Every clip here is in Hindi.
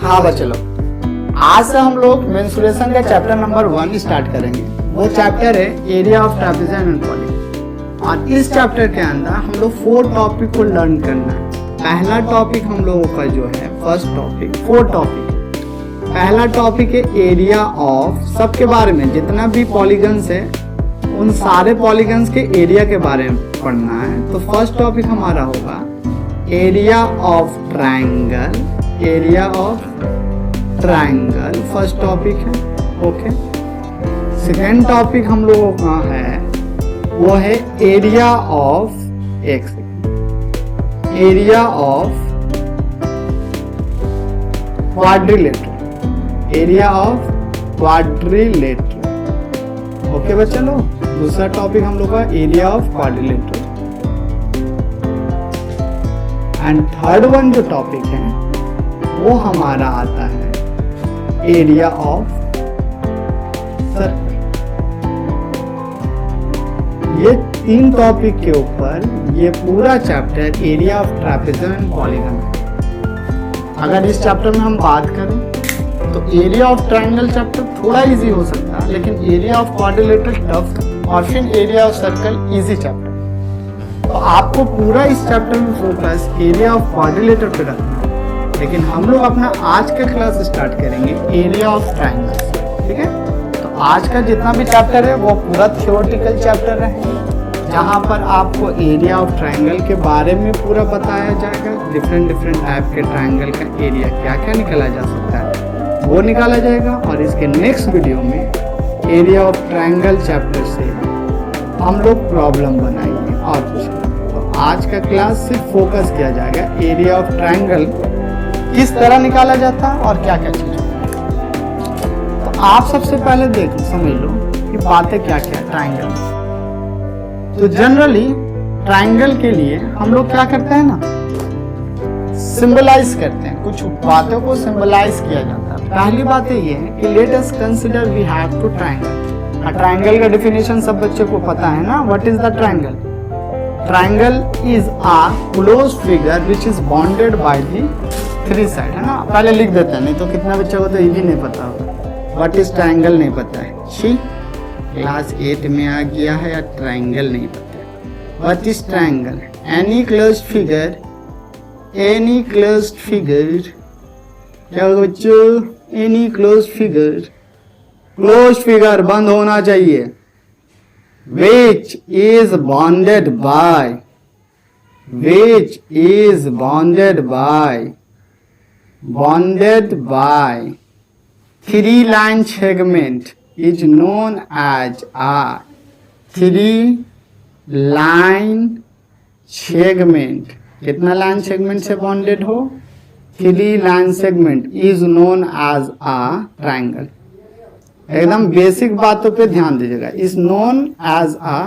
हाँ बच्चों, आज से हम लोग मेंसुरेशन का चैप्टर नंबर 1 स्टार्ट करेंगे। वो चैप्टर है area of trapezoid and polygon. और इस चैप्टर के अंदर हम लोग 4 टॉपिक को लर्न करना है। पहला टॉपिक हम लोगों का जो है फर्स्ट टॉपिक, 4 टॉपिक। पहला टॉपिक है एरिया ऑफ, सबके बारे में जितना भी पॉलीगन्स है उन सारे पॉलीगन्स के एरिया के बारे में पढ़ना है। तो फर्स्ट टॉपिक हमारा होगा area of triangle. Area of triangle first topic है, ओके। सेकेंड टॉपिक हम लोगों का है वो है area of area of quadrilateral. Area of quadrilateral, okay बच्चा लोग। दूसरा टॉपिक हम लोग का area of quadrilateral. And third one जो टॉपिक है वो हमारा आता है एरिया ऑफ सर्कल। ये 3 टॉपिक के ऊपर ये पूरा chapter area of trapezoid and polygon है। अगर इस चैप्टर में हम बात करें तो एरिया ऑफ ट्रायंगल चैप्टर थोड़ा इजी हो सकता है, लेकिन एरिया ऑफ क्वाड्रिलेटरल टफ, और फिर area of circle easy chapter. तो आपको पूरा इस चैप्टर में फोकस एरिया ऑफ क्वाड्रिलेटरल पे रखना है। लेकिन हम लोग अपना आज का क्लास स्टार्ट करेंगे एरिया ऑफ ट्रायंगल, ठीक है। तो आज का जितना भी चैप्टर है वो पूरा थियोरेटिकल चैप्टर है, जहाँ पर आपको एरिया ऑफ ट्रायंगल के बारे में पूरा बताया जाएगा। डिफरेंट टाइप के ट्रायंगल का एरिया क्या क्या निकाला जा सकता है वो निकाला जाएगा। और इसके नेक्स्ट वीडियो में एरिया ऑफ ट्रायंगल चैप्टर से हम लोग प्रॉब्लम बनाएंगे और कुछ। तो आज का क्लास सिर्फ फोकस किया जाएगा एरिया ऑफ ट्रायंगल किस तरह निकाला जाता है और क्या क्या चीज। तो आप सबसे पहले देख समझ लो कि बातें क्या क्या ट्रायंगल। तो जनरली ट्रायंगल के लिए हम लोग क्या करते हैं ना, सिंबलाइज करते हैं, कुछ बातों को सिंबलाइज किया जाता है। पहली बात ये है कि let us consider we have two triangle. Triangle का डेफिनेशन सब बच्चों को पता है ना, what is the triangle? Triangle is a closed figure which is bounded by the 3 side, है ना। पहले लिख देते हैं, नहीं तो कितना बच्चा को तो ये भी नहीं पता होगा। व्हाट इज ट्रायंगल नहीं पता है, छी क्लास 8 में आ गया है या ट्रायंगल नहीं पता है। What is triangle? Any closed figure, any closed figure, क्या होगा बच्चों? Any closed figure, closed figure बंद होना चाहिए, which is bounded by 3 line segment is known as a 3 line segment। कितना लाइन सेगमेंट से बॉन्डेड हो? 3 line segment is known as a triangle. एकदम बेसिक बातों पे ध्यान दीजिएगा, is known as a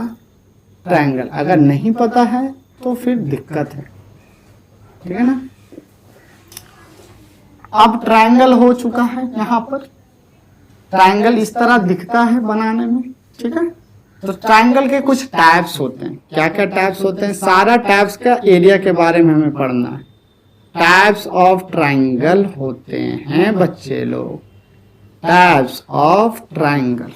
triangle. अगर नहीं पता है तो फिर दिक्कत है, ठीक है ना। अब ट्रायंगल हो चुका है, यहाँ पर ट्रायंगल इस तरह दिखता है बनाने में, ठीक है। तो ट्रायंगल के कुछ टाइप्स होते हैं। क्या क्या टाइप्स होते हैं? सारा टाइप्स का एरिया के बारे में हमें पढ़ना है। टाइप्स ऑफ ट्रायंगल होते हैं बच्चे लोग, टाइप्स ऑफ ट्रायंगल।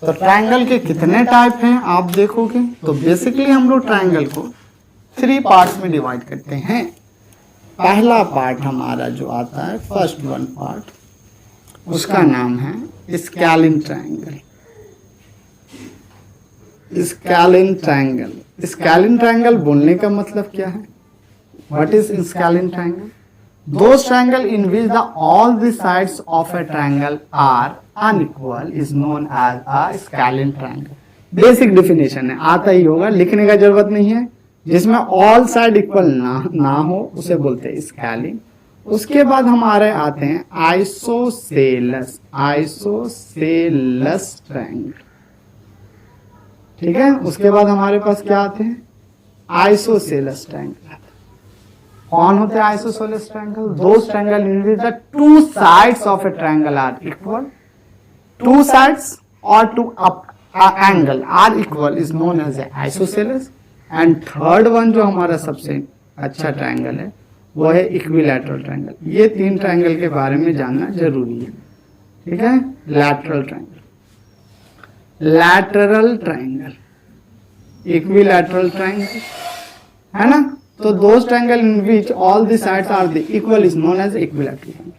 तो ट्रायंगल के कितने टाइप हैं आप देखोगे तो बेसिकली हम लोग ट्रायंगल को 3 पार्ट्स में डिवाइड करते हैं। पहला पार्ट हमारा जो आता है, फर्स्ट वन पार्ट, उसका नाम है scalene triangle. Scalene triangle, scalene triangle बोलने का मतलब क्या है? What is scalene triangle? Those triangle in which all the sides of a triangle are unequal is known as a scalene triangle। Basic definition है, आता ही होगा, लिखने का जरूरत नहीं है। जिसमें ऑल साइड इक्वल ना हो उसे बोलते हैं स्केलिन। उसके बाद हमारे आते हैं आइसोसेलस ट्रायंगल, ठीक है। उसके बाद हमारे पास क्या आते हैं? Isosceles triangle. कौन होते हैं isosceles triangle? Those triangle in which the 2 sides of a triangle are equal, 2 sides or 2 angle are equal is known as a isosceles। And third one जो हमारा सबसे अच्छा ट्रायंगल है वो है इक्विलैटरल ट्रायंगल। ये 3 ट्रायंगल के बारे में जानना जरूरी है, ठीक है। Lateral triangle, lateral triangle, equilateral triangle, है ना। तो those triangle in which all the sides are the equal is known as equilateral triangle.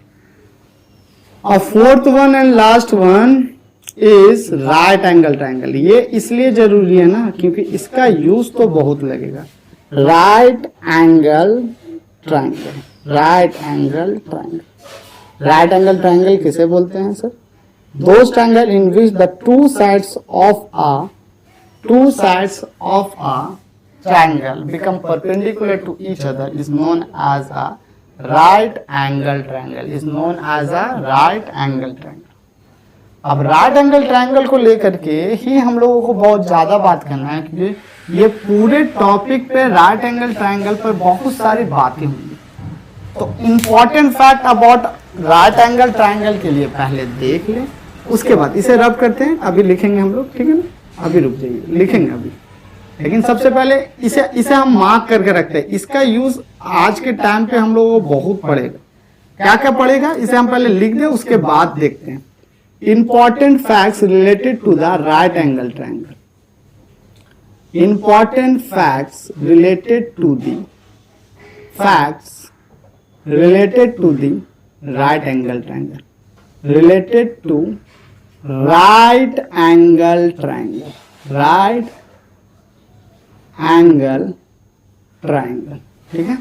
और fourth one and last one is right angle triangle. ये इसलिए जरूरी है ना क्योंकि इसका यूज तो बहुत लगेगा। Right angle triangle, right angle triangle, right angle triangle किसे बोलते हैं sir? Those triangle in which the two sides of a triangle become perpendicular to each other is known as a right angle triangle, is known as a right angle triangle। अब राइट एंगल ट्रायंगल को लेकर के ही हम लोगों को बहुत ज्यादा बात करना है क्योंकि ये पूरे टॉपिक पे राइट एंगल ट्रायंगल पर बहुत सारी बातें होंगी। तो important fact about right angle triangle के लिए पहले देख लें, उसके बाद इसे रब करते हैं। अभी लिखेंगे हम लोग, ठीक है ना, अभी रुक जाइए, लिखेंगे अभी। लेकिन सबसे पहले इसे हम मार्क करके रखते हैं। इसका यूज आज के टाइम पे हम लोगों को बहुत पड़ेगा। क्या क्या पड़ेगा इसे हम पहले लिख दें, उसके बाद देखते हैं। Important facts related to the right angle triangle, important facts related to the right angle triangle, related to right angle triangle, right angle triangle, ठीक है।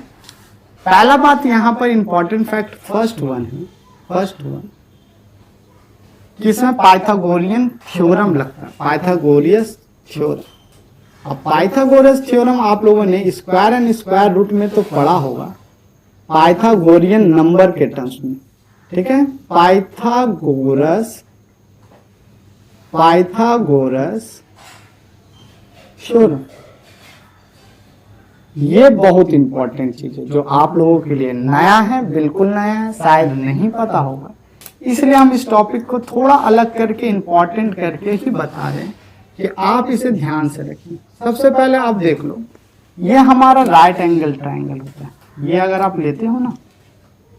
पहला बात यहां पर इंपॉर्टेंट फैक्ट फर्स्ट वन है, फर्स्ट वन किसमें पाइथागोरियन थ्योरम लगता है, पाइथागोरियस थ्योरम। अब पाइथागोरस थ्योरम आप लोगों ने स्क्वायर एंड स्क्वायर रूट में तो पढ़ा होगा, पाइथागोरियन नंबर के टर्म्स में, ठीक है। पाइथागोरस थ्योरम ये बहुत इंपॉर्टेंट चीज है जो आप लोगों के लिए नया है, बिल्कुल नया है, शायद नहीं पता होगा। इसलिए हम इस टॉपिक को थोड़ा अलग करके इंपॉर्टेंट करके ही बता रहे हैं कि आप इसे ध्यान से रखिए। सबसे पहले आप देख लो, ये हमारा राइट एंगल ट्रायंगल होता है। ये अगर आप लेते हो ना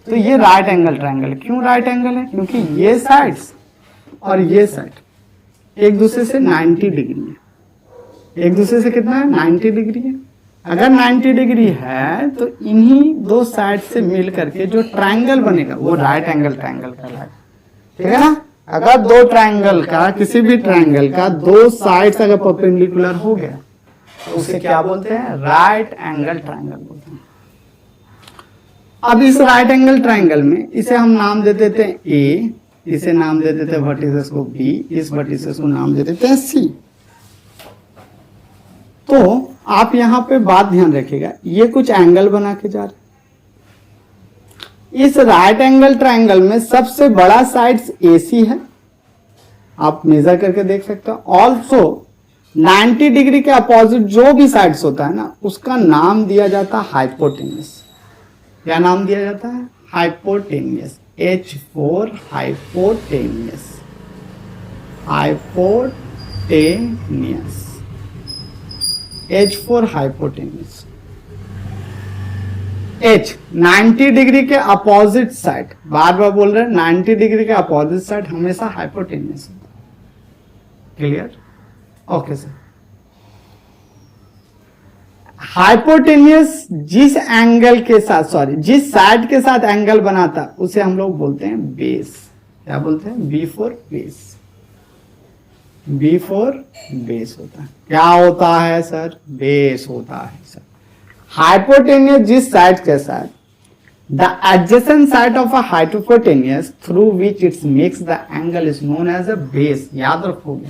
तो ये राइट एंगल ट्रायंगल। क्यों राइट एंगल है? क्योंकि ये साइड्स और ये साइड एक दूसरे से 90 डिग्री है। एक दूसरे से कितना है? 90 डिग्री है। अगर 90 डिग्री है तो इन्हीं दो साइड से मिल करके जो ट्रायंगल बनेगा वो राइट एंगल ट्रायंगल कहलाएगा, ठीक है ना। अगर दो ट्रायंगल का, किसी भी ट्रायंगल का दो साइड्स अगर परपेंडिकुलर हो गया तो उसे क्या बोलते हैं? राइट एंगल ट्रायंगल बोलते हैं। अब इस राइट एंगल ट्रायंगल में इसे हम नाम दे देते हैं ए, इसे नाम दे देते हैं वर्टिसेस को बी, इस वर्टिसेस को नाम दे देते हैं सी। तो आप यहां पे बात ध्यान रखिएगा, ये कुछ एंगल बना के जा रहे। इस राइट एंगल ट्रायंगल में सबसे बड़ा साइड्स एसी है, आप मेजर करके देख सकते हो। ऑल्सो 90 डिग्री के अपोजिट जो भी साइड्स होता है ना उसका नाम दिया जाता है हाइपोटेन्यूस। क्या नाम दिया जाता है? Hypotenuse, H4 hypotenuse, hypotenuse, H4 hypotenuse. H 90 degree के अपोजिट साइड, बार बार बोल रहे हैं 90 डिग्री के अपोजिट साइड हमेशा हाइपोटेन्यूस होता है। क्लियर? Okay sir. हाइपोटेन्यूस जिस एंगल के साथ, सॉरी जिस साइड के साथ एंगल बनाता उसे हम लोग बोलते हैं बेस। क्या बोलते हैं? B for base. B for base होता है। क्या होता है सर? बेस होता है सर। हाइपोटेन्यूस जिस साइड के साथ, the adjacent side of a hypotenuse through which it's makes the angle is known as a base. याद रखोगे।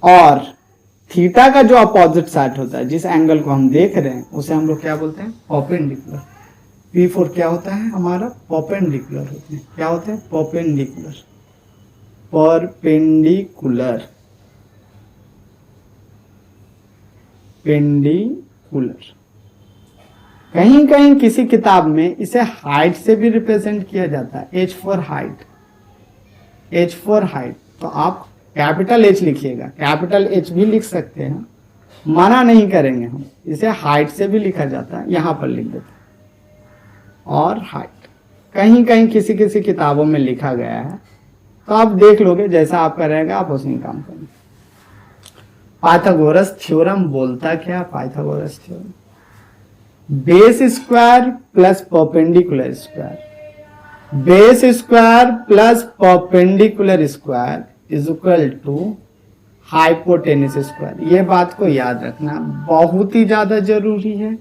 और थीटा का जो अपोजिट साइड होता है, जिस एंगल को हम देख रहे हैं उसे हम लोग क्या बोलते हैं? परपेंडिकुलर। P फॉर क्या होता है हमारा? परपेंडिकुलर होते हैं। क्या होते हैं? Perpendicular, perpendicular, perpendicular. कहीं कहीं किसी किताब में इसे हाइट से भी रिप्रेजेंट किया जाता है, H for height, H for height. तो आप कैपिटल H लिखिएगा, कैपिटल H भी लिख सकते हैं मना नहीं करेंगे हम, इसे हाइट से भी लिखा जाता है, यहाँ पर लिख देते हैं। और हाइट कहीं कहीं किसी किसी किताबों में लिखा गया है, तो आप देख लोगे, जैसा आपका रहेगा आप उसी काम करेंगे। पाइथागोरस थ्योरम बोलता क्या? Pythagoras theorem, base square plus perpendicular square, base square plus perpendicular square is equal to hypotenuse square. ये बात को याद रखना, बहुत ही ज्यादा जरूरी है,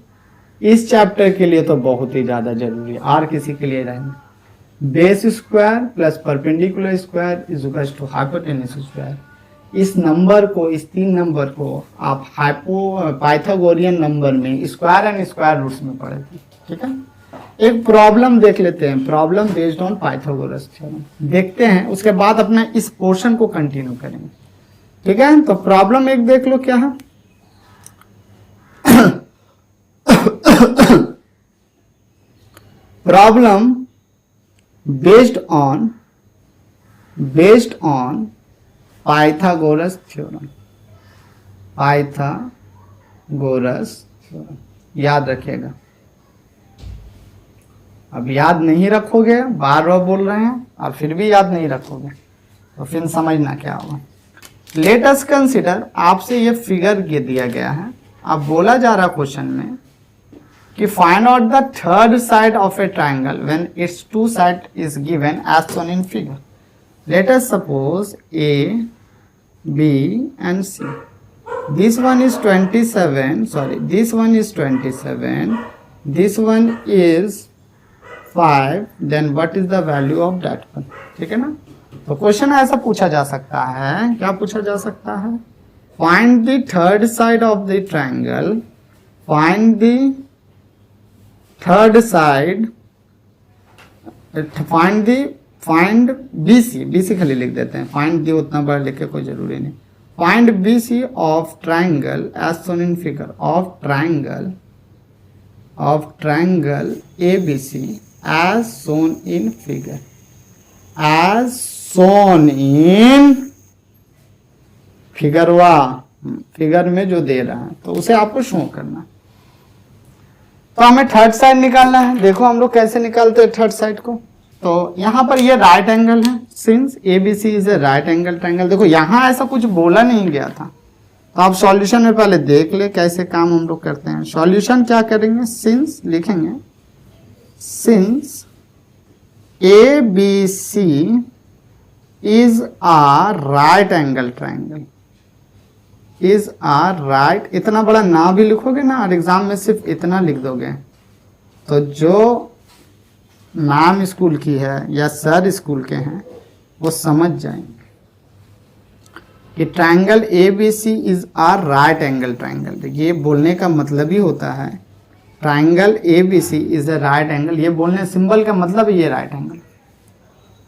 इस चैप्टर के लिए तो बहुत ही ज्यादा जरूरी है, और किसी के लिए नहीं। Base square plus perpendicular square is equal to hypotenuse square. इस नंबर को, इस 3 नंबर को आप पाइथागोरियन नंबर में स्क्वायर एंड स्क्वायर रूट्स में पढ़े थे, ठीक है। एक प्रॉब्लम देख लेते हैं, problem based on Pythagoras theorem देखते हैं, उसके बाद अपना इस पोर्शन को कंटिन्यू करेंगे, ठीक है। तो प्रॉब्लम एक देख लो क्या है। Problem based on Pythagoras theorem, Pythagoras theorem याद रखिएगा। अब याद नहीं रखोगे, बार बार बोल रहे हैं और फिर भी याद नहीं रखोगे तो फिर समझना क्या होगा। लेट अस कंसिडर, आपसे ये फिगर दिया गया है, अब बोला जा रहा क्वेश्चन में कि find out the third side of a triangle when its two side is given as shown in figure. Let us suppose A, B and C. This one is 27, sorry, this one is 27, this one is 5, then what is the value of that one? ठीक है ना। तो क्वेश्चन ऐसा पूछा जा सकता है, क्या पूछा जा सकता है? Find the third side of the triangle, find the third side, find BC खाली लिख देते हैं, फाइंड दी उतना बड़ा लिख के कोई जरूरी नहीं। Find BC of triangle as shown in figure, of triangle ABC as shown in figure, as shown in figure में जो दे रहा है तो उसे आपको शो करना। तो हमें थर्ड साइड निकालना है। देखो हम लोग कैसे निकालते हैं थर्ड साइड को। तो यहाँ पर ये राइट एंगल है, since ABC is a right angle triangle. देखो यहाँ ऐसा कुछ बोला नहीं गया था, तो आप सॉल्यूशन में पहले देख ले कैसे काम हम लोग करते हैं। सॉल्यूशन क्या करेंगे, सिंस लिखेंगे, since ABC is a right angle triangle, is a right, इतना बड़ा ना भी लिखोगे ना और एग्जाम में सिर्फ इतना लिख दोगे तो जो नाम स्कूल की है या सर स्कूल के हैं वो समझ जाएंगे कि triangle ABC is a right angle triangle. ये बोलने का मतलब ही होता है triangle ABC is a right angle, ये बोलने सिंबल का मतलब ये right angle.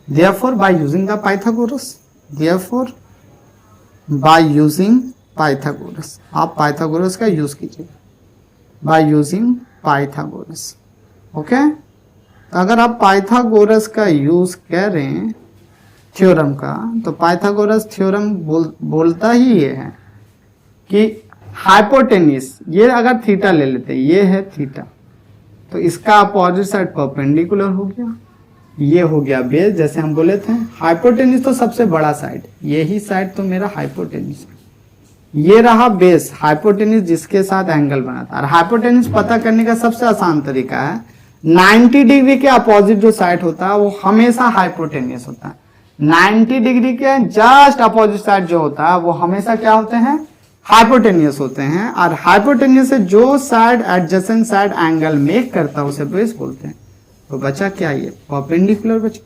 Therefore by using the Pythagoras, therefore by using Pythagoras, आप पाइथागोरस का यूज कीजिए, बाय यूजिंग पाइथागोरस। ओके, तो अगर आप पाइथागोरस का यूज करें थ्योरम का, तो पाइथागोरस थ्योरम बोलता ही ये है कि हाइपोटेनिस, ये अगर थीटा ले लेते, ये है थीटा, तो इसका अपोजिट साइड परपेंडिकुलर हो गया, ये हो गया बेस। जैसे हम बोले थे हाइपोटेनिस तो सबसे बड़ा साइड, यही साइड तो मेरा हाइपोटेनिस है, ये रहा बेस, हाइपोटेनिस जिसके साथ एंगल बना था। और हाइपोटेनिस पता करने का सबसे आसान तरीका है 90 डिग्री के अपोजिट जो साइड होता है वो हमेशा हाइपोटेनियस होता है। 90 डिग्री के जस्ट अपोजिट साइड जो होता है वो हमेशा क्या होते हैं, हाइपोटेनियस होते हैं। और हाइपोटेनियस से जो side adjacent side angle make करता है उसे बेस बोलते हैं। तो बचा क्या, ये परपेंडिकुलर बचा।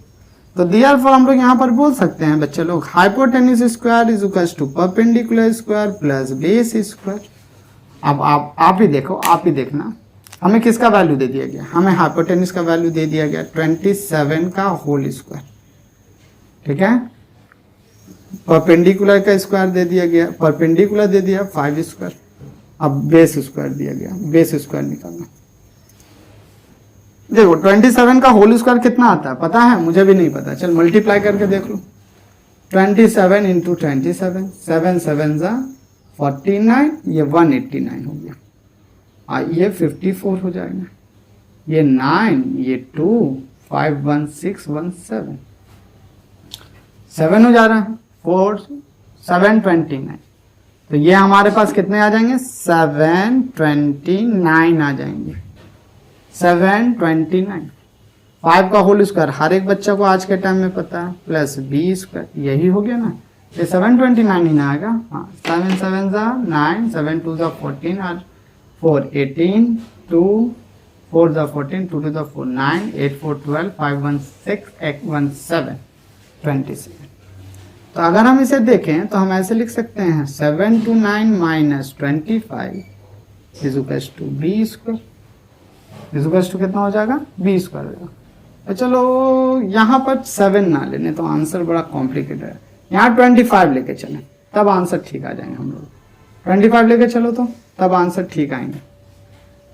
तो देयरफॉर हम लोग यहाँ पर बोल सकते हैं बच्चे लोग, hypotenuse square is equal to perpendicular square plus base square. अब आप ही देखो, आप ही देखना, हमें किसका वैल्यू दे दिया गया, हमें हाइपोटेनिस का वैल्यू दे दिया गया 27 का होल स्क्वायर, ठीक है। परपेंडिकुलर का स्क्वायर दे दिया गया, परपेंडिकुलर दे दिया 5 स्क्वायर, अब बेस स्क्वायर दिया गया, बेस स्क्वायर निकालना। देखो 27 का होल स्क्वायर कितना आता है पता है, मुझे भी नहीं पता, चल मल्टीप्लाई करके देख लो। 27 इंटू 27, 7 7 जा 49, ये 189 हो गया, और ये 54 हो जाएगा, ये 9, ये 2, 5 1 6 1 7 7 हो जा रहा है, 4 729। तो ये हमारे पास कितने आ जाएंगे, 729 आ जाएंगे, 729। 5 का होल स्क्वायर हर एक बच्चा को आज के टाइम में पता है, प्लस बी स्क्वायर, यही हो गया ना, ये 729 ही ना आएगा। हाँ, 7 7 9, 7 2 14 और 4 18, 2 4 14, 2 2 4 9, 8 4 12, 5 1 6, 8 1 7 27। तो अगर हम इसे देखें तो हम ऐसे लिख सकते हैं 729 minus 25 is to B square, is to कितना हो जाएगा, बी स्क्वायर हो जाएगा। तो चलो यहाँ पर 7 ना लेने, तो आंसर बड़ा कॉम्प्लिकेटेड है, यहाँ 25 लेके चलें तब आंसर ठीक आ जाएंगे हम लोग, 25 लेके चलो तो तब आंसर ठीक आएंगे,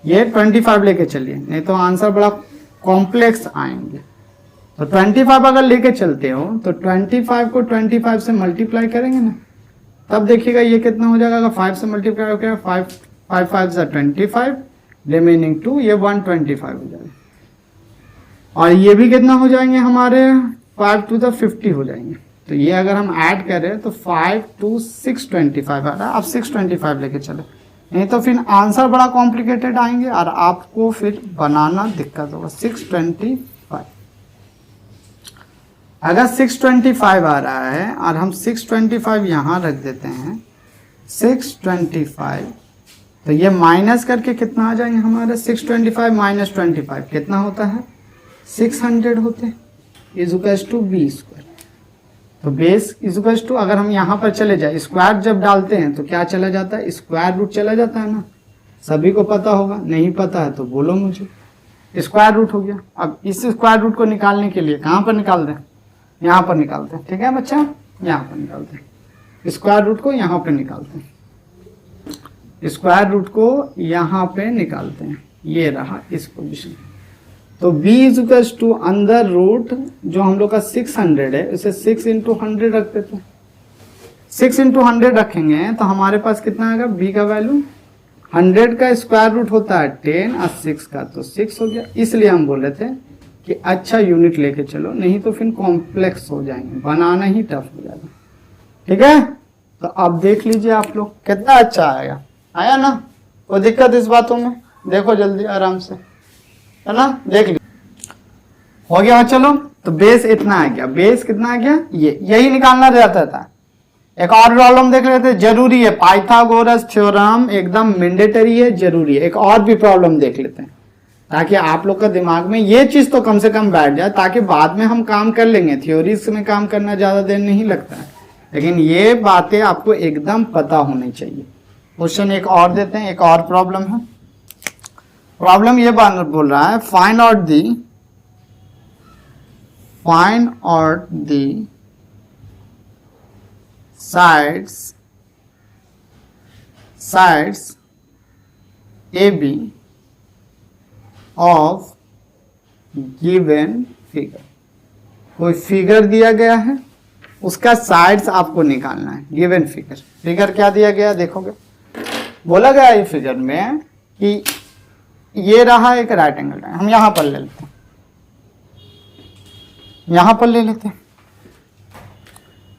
ये 25 लेके चलिए, नहीं तो आंसर बड़ा कॉम्प्लेक्स आएंगे। तो 25 अगर लेके चलते हो तो 25 को 25 से मल्टीप्लाई करेंगे ना, तब देखिएगा ये कितना हो जाएगा, अगर 5 से मल्टीप्लाई हो गया 5 5 5 से 25, रिमेनिंग 2, ये 125 हो जाएगा, और ये भी कितना हो जाएंगे हमारे 5 2 50 हो जाएंगे। तो ये अगर हम ऐड करें तो 5 2 625 आ रहा है, अब 625 लेके चले, नहीं तो फिर आंसर बड़ा कॉम्प्लिकेटेड आएंगे और आपको फिर बनाना दिक्कत होगा। 625, अगर 625 आ रहा है और हम 625 यहाँ रख देते हैं 625, तो ये माइनस करके कितना आ जाएंगे हमारे, 625 माइनस 25 कितना होता है, 600 होते, इज टू बी स्क्वायर। तो बेस इज टू, अगर हम यहाँ पर चले जाए स्क्वायर जब डालते हैं तो क्या चला जाता है, स्क्वायर रूट चला जाता है ना, सभी को पता होगा, नहीं पता है तो बोलो मुझे, स्क्वायर रूट हो गया। अब इस स्क्वायर रूट को निकालने के लिए कहाँ पर निकाल दें, यहाँ पर निकालते हैं, ठीक है बच्चा, यहाँ पर निकालते हैं, स्क्वायर रूट को यहाँ पे निकालते हैं, स्क्वायर रूट को यहाँ पे निकालते हैं, ये रहा इस पोजीशन। तो b इज टू अंदर रूट जो हम लोग का 600 है, इसे 6 इंटू 100 रख देते हैं, 6 इंटू 100 रखेंगे तो हमारे पास कितना आएगा, b का वैल्यू 100 का स्क्वायर रूट होता है 10 और 6 का तो 6 हो गया। इसलिए हम बोल रहे थे कि अच्छा यूनिट लेके चलो, नहीं तो फिर कॉम्प्लेक्स हो जाएंगे, बनाना ही टफ हो जाएगा, ठीक है। तो अब देख लीजिए आप लोग कितना अच्छा आएगा, आया ना, कोई दिक्कत इस बातों में, देखो जल्दी आराम से, है ना, देख लीजिए हो गया। चलो तो बेस इतना आ गया, बेस कितना आ गया, ये यही निकालना रहता था। एक और प्रॉब्लम देख लेते, जरूरी है, पाइथागोरस थ्योरम एकदम मैंडेटरी है, जरूरी है। एक और भी प्रॉब्लम देख लेते हैं ताकि आप लोग का दिमाग में ये चीज तो कम से कम बैठ जाए, ताकि बाद में हम काम कर लेंगे। थ्योरीज में काम करना ज्यादा देर नहीं लगता है, लेकिन ये बातें आपको एकदम पता होनी चाहिए। क्वेश्चन एक और देते हैं, एक और प्रॉब्लम है। प्रॉब्लम ये बोल रहा है, find out the sides AB of given figure. कोई फिगर दिया गया है, उसका साइड्स आपको निकालना है। गिवन फिगर क्या दिया गया देखोगे, बोला गया है फिगर में कि ये रहा एक राइट एंगल है, हम यहां पर ले लेते हैं, यहां पर ले लेते हैं,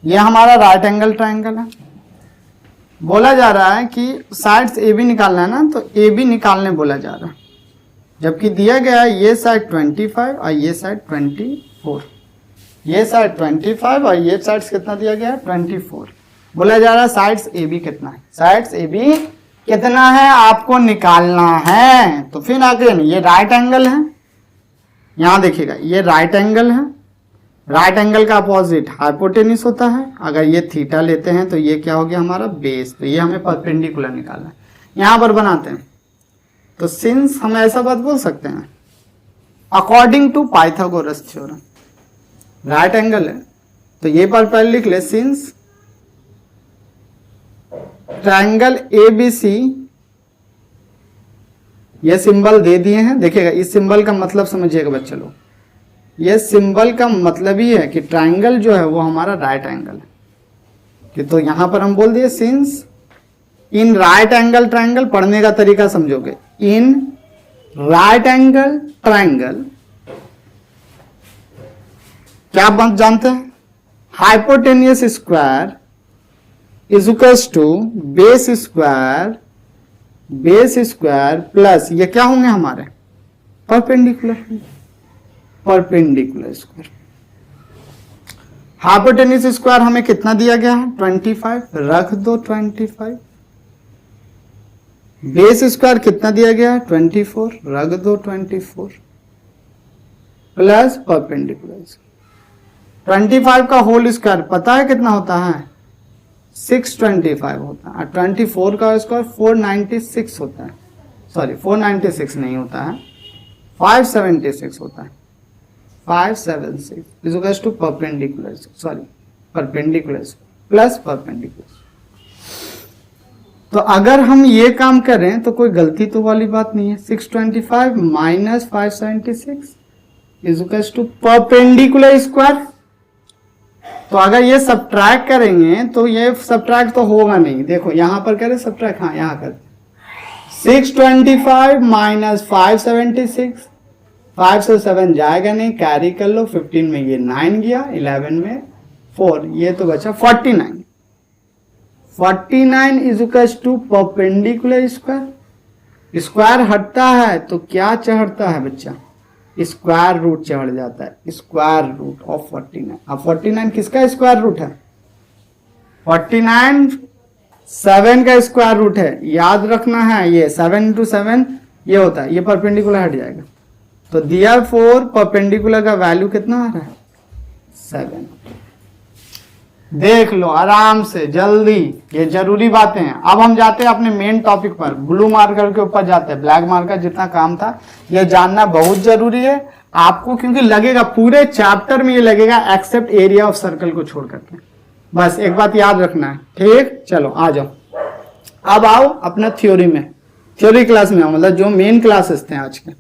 ये हमारा राइट एंगल ट्रायंगल है। बोला जा रहा है कि साइड्स ए बी निकालना है ना, तो ए बी निकालने बोला जा रहा है, जबकि दिया गया है ये साइड 25 और ये साइड 24, ये साइड 25 और ये साइड कितना दिया गया है 24। बोला जा रहा है साइड्स ए बी कितना है, साइड्स ए बी कितना है आपको निकालना है। तो फिर आगे ये राइट एंगल है, यहां देखिएगा ये राइट एंगल है, राइट एंगल का अपोजिट हाइपोटेन्यूस होता है। अगर ये थीटा लेते हैं तो ये क्या हो गया हमारा बेस, तो ये हमें परपेंडिकुलर निकालना है। यहां पर बनाते हैं तो सिंस हम ऐसा बात बोल सकते हैं, according to Pythagoras theorem right angle है, तो ये पर पहले लिख ले, सिंस ट्रायंगल ABC, ये सिंबल दे दिए हैं। देखिएगा इस सिंबल का मतलब समझिएगा बच्चे लोग, ये सिंबल का मतलब ही है कि ट्रायंगल जो है वो हमारा राइट एंगल है। कि तो यहां पर हम बोल दिए since in right angle triangle, पढ़ने का तरीका समझोगे, इन राइट एंगल ट्रायंगल क्या बात जानते हैं, hypotenuse square is equals to base square plus ये क्या होंगे हमारे परपेंडिकुलर स्क्वायर। हाइपोटेनियस स्क्वायर हमें कितना दिया गया है 25, रख दो 25। बेस स्क्वायर कितना दिया गया है 24, रख दो 24 प्लस परपेंडिकुलर। 25 का होल स्क्वायर पता है कितना होता है 625 होता है, और 24 का स्क्वायर 496 होता है, सॉरी 496 नहीं होता है, 576 होता है, 576 is equals to perpendicular, sorry perpendicular plus perpendicular. तो अगर हम ये काम करें तो कोई गलती तो वाली बात नहीं है। 625 minus 576 is equals to perpendicular square. तो अगर ये सब्ट्रैक्ट करेंगे तो ये सब्ट्रैक्ट तो होगा नहीं, देखो यहां पर करें सब्ट्रैक्ट, हाँ यहां कर 625 माइनस 576, 5 से 7 जाएगा नहीं, कैरी कर लो, 15 में ये 9 गया, 11 में 4, ये तो बचा 49। 49 is equal to perpendicular square. Square हटता है तो क्या चढ़ता है बच्चा, स्क्वायर रूट चढ़ जाता है, स्क्वायर रूट ऑफ 49। अब 49 किसका स्क्वायर रूट है 49 7 का स्क्वायर रूट है, याद रखना है, ये 7 इंटू 7 ये होता है, ये परपेंडिकुलर हट जाएगा। तो दिया 4 परपेंडिकुलर का वैल्यू कितना आ रहा है 7। देख लो आराम से जल्दी, ये जरूरी बातें हैं। अब हम जाते हैं अपने मेन टॉपिक पर, ब्लू मार्कर के ऊपर जाते हैं। ब्लैक मार्कर जितना काम था ये जानना बहुत जरूरी है आपको, क्योंकि लगेगा पूरे चैप्टर में ये लगेगा एक्सेप्ट एरिया ऑफ सर्कल को छोड़ करके, बस एक बात याद रखना है, ठीक। चलो आ जाओ, अब आओ अपना थ्योरी में, थ्योरी क्लास में आओ, मतलब जो मेन क्लासेस थे आज के,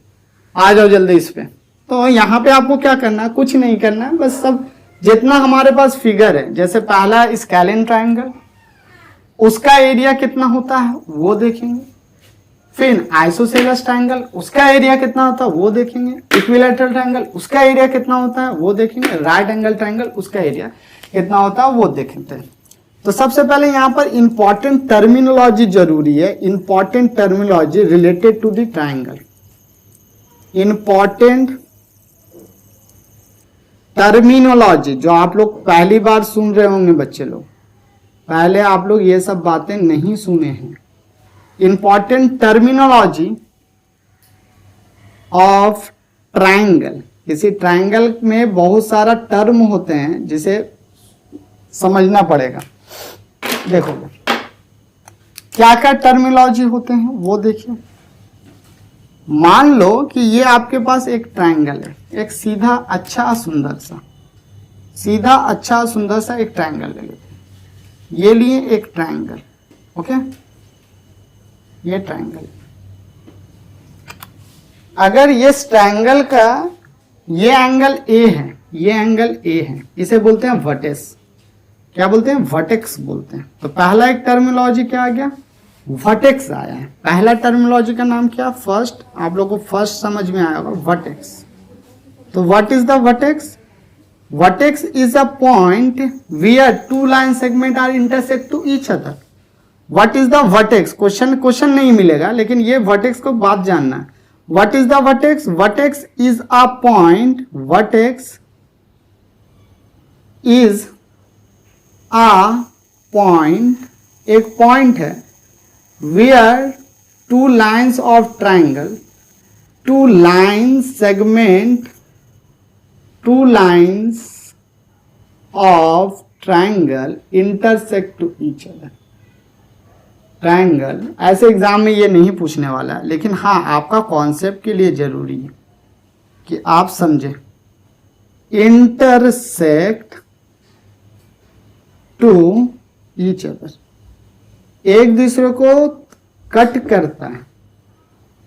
आ जाओ जल्दी इस पे। तो यहाँ पे आपको क्या करना है, कुछ नहीं करना है, बस सब जितना हमारे पास फिगर है, जैसे पहला स्केलिन ट्रायंगल, उसका एरिया कितना होता है वो देखेंगे, फिर आइसोसेलेस ट्रायंगल उसका एरिया कितना होता है वो देखेंगे, इक्विलैटरल ट्रायंगल उसका एरिया कितना होता है वो देखेंगे, राइट एंगल ट्रायंगल उसका एरिया कितना होता है वो देखेंगे। तो सबसे पहले यहाँ पर इंपॉर्टेंट टर्मिनोलॉजी जरूरी है, important terminology related to the triangle, important terminology जो आप लोग पहली बार सुन रहे होंगे बच्चे लोग, पहले आप लोग ये सब बातें नहीं सुने हैं। इंपॉर्टेंट टर्मिनोलॉजी ऑफ ट्रायंगल, किसी ट्रायंगल में बहुत सारा टर्म होते हैं जिसे समझना पड़ेगा। देखो क्या क्या टर्मिनोलॉजी होते हैं वो देखिए। मान लो कि ये आपके पास एक ट्रायंगल है, एक सीधा अच्छा सुंदर सा, सीधा अच्छा सुंदर सा एक ट्रायंगल ले लेते हैं, ये लिए एक ट्रायंगल, ओके, ये ट्रायंगल। अगर ये ट्रायंगल का ये एंगल ए है, ये एंगल ए है, इसे बोलते हैं वर्टेक्स, क्या बोलते हैं वर्टेक्स बोलते हैं। तो पहला एक टर्मिनोलॉजी क्या आ गया वर्टेक्स आया है। पहला टर्मिनोलॉजी का नाम क्या, फर्स्ट, आप लोगों को फर्स्ट समझ में आया होगा वर्टेक्स। तो what is the vertex, vertex is a point where two line segment are intersect to each other. What is the vertex, question नहीं मिलेगा, लेकिन ये वर्टेक्स को बात जानना है। What is the vertex, vertex is a point, vertex is a point, एक पॉइंट है where two lines of triangle, two lines segment, two lines of triangle intersect to each other. Triangle ऐसे एग्जाम में ये नहीं पूछने वाला है, लेकिन हाँ आपका कॉन्सेप्ट के लिए जरूरी है कि आप समझे। इंटरसेक्ट टू ईच अदर, एक दूसरे को कट करता है।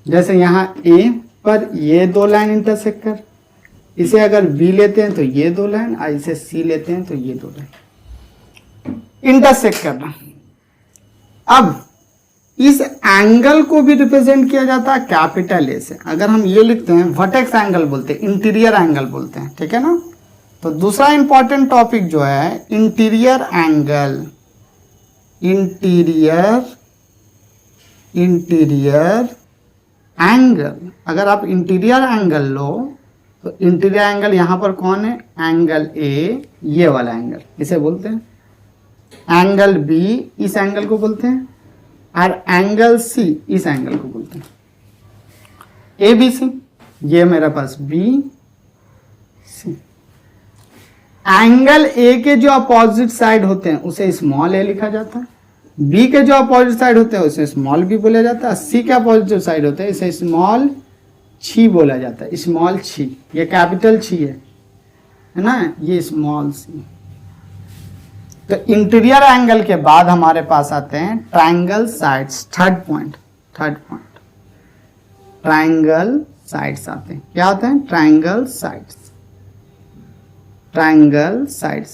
जैसे यहां ए पर ये दो लाइन इंटरसेक्ट कर, इसे अगर बी लेते हैं तो ये दो लाइन, और इसे सी लेते हैं तो ये दो लाइन इंटरसेक्ट करना। अब इस एंगल को भी रिप्रेजेंट किया जाता है कैपिटल ए से। अगर हम ये लिखते हैं वर्टेक्स एंगल बोलते हैं, इंटीरियर एंगल बोलते हैं, ठीक है ना। तो दूसरा इंपॉर्टेंट टॉपिक जो है इंटीरियर एंगल, इंटीरियर एंगल। अगर आप इंटीरियर एंगल लो तो इंटीरियर एंगल यहां पर कौन है, एंगल ए, ये वाला एंगल इसे बोलते हैं। एंगल बी इस एंगल को बोलते हैं, और एंगल सी इस एंगल को बोलते हैं। ए बी सी, ये मेरे पास बी सी। एंगल ए के जो अपोजिट साइड होते हैं उसे स्मॉल ए लिखा जाता है, बी के जो अपोजिट साइड होते हैं उसे स्मॉल बी बोला जाता है, सी के अपोजिट जो साइड होते हैं इसे स्मॉल छी बोला जाता है, स्मॉल छी। ये कैपिटल छी है ना, ये स्मॉल सी। तो इंटीरियर एंगल के बाद हमारे पास आते हैं triangle sides. Third point triangle sides आते हैं। क्या आते हैं, ट्रायंगल साइड्स